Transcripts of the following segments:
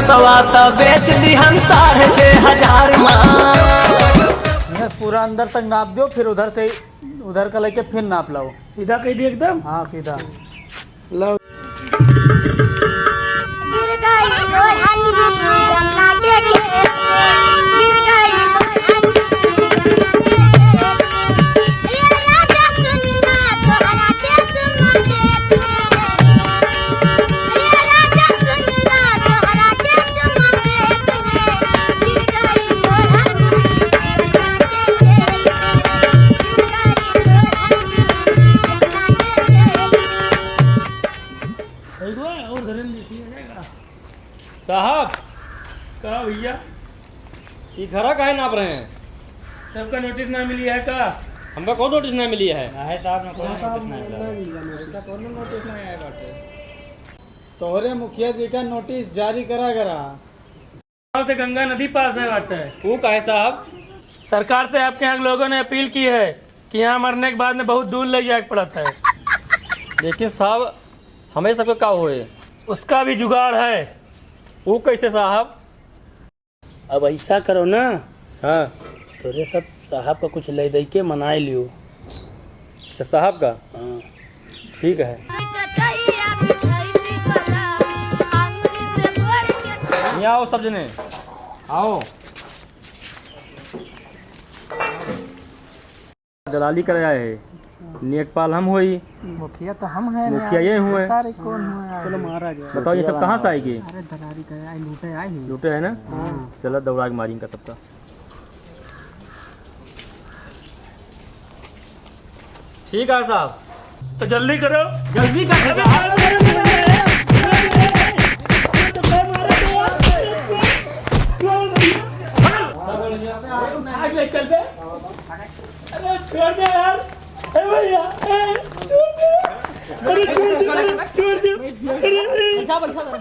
जूसवा तो बेच दी हम 6,500 माँ। पूरा अंदर तक नाप दो, फिर उधर से उधर का लेके फिर नाप लाओ। सीधा कह दिया एकदम। हाँ सीधा। लो साहब कहा भैया, ये घरा काहे नाप रहे हैं? सबका नोटिस ना मिली है का? हमका कौन नोटिस नहीं मिली है? तोहरे मुखिया जी का नोटिस जारी करा करा। गाँव से गंगा नदी पास है बात है। वो काहे साहब? सरकार से आपके यहाँ के लोगों ने अपील की है कि यहाँ मरने के बाद में बहुत दूर ले जाके पड़ता है। लेकिन साहब हमें सबको का हुए, उसका भी जुगाड़ है। वो कैसे साहब? अब ऐसा करो ना, हाँ तोरे सब साहब का कुछ ले दे के मनाए लियो। अच्छा साहब का? हाँ ठीक है। यहाँ आओ सब जने, आओ। दलाली कर आए है, नेकपाल हम हुई, मुखिया तो हम हैं, मुखिया ये हुए। सारे कौन हुए? चलो मारा गया। बताओ ये सब कहाँ से आएगी? अरे दरारी का आई लूटे आई ही। लूटे है ना? चलो दौड़ा के मारी इनका सबका। ठीक है साहब, तो जल्दी करो। जल्दी कर। चल बे, अरे छोड़ दे यार, अरे भैया छोड़ दे, अरे छोड़ दे, अरे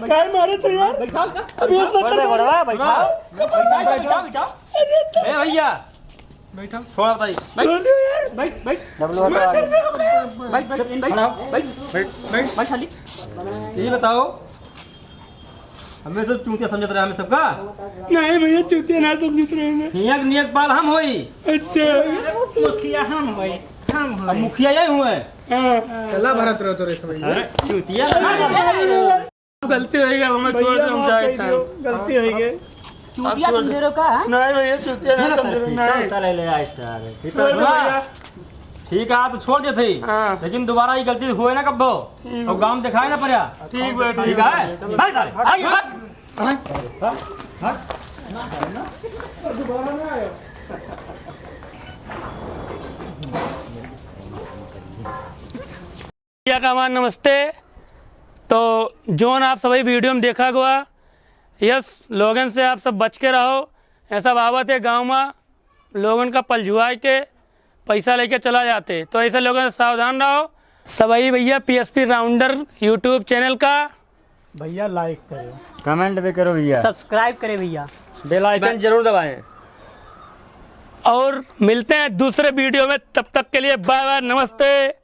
क्या मारे थे यार? अभी ए भैया बैठो, थोड़ा बताइए। छोड़ दो यार। ये बताओ, हमें सब चूतिया समझत रहे हमें सबका? नहीं भैया चूतिया ना समझ रहे हैं। हियक नेकपाल हम होई। अच्छा मुखिया हम हुए, हम अब मुखिया ये हुए। चला भरत रहो तोरे सब। चूतिया गलती हो गई, हमें छोड़ दो, हम जाए था। गलती हो गई। चूतिया समझ रहे हो का? नहीं भैया चूतिया ना समझ रहे। नहीं ले आए छोड़ दो भैया। ठीक है तो छोड़ देते थे, हाँ। लेकिन दोबारा ये गलती हुए ना कब्बो और गांव दिखाए ना पड़ा। ठीक है ठीक है भाई साहब, आइए भैया का मान नमस्ते। तो जोन आप सभी वीडियो में देखा हुआ, यस लोगन से आप सब बच के रहो। ऐसा बाबत है गांव में लोगन का पलझुआ के पैसा लेके चला जाते, तो ऐसे लोगों से सावधान रहो। सभी भैया पीएसपी राउंडर यूट्यूब चैनल का भैया लाइक करो, कमेंट भी करो भैया, सब्सक्राइब करे भैया, बेल आइकन जरूर दबाएं। और मिलते हैं दूसरे वीडियो में। तब तक के लिए बाय बाय, नमस्ते।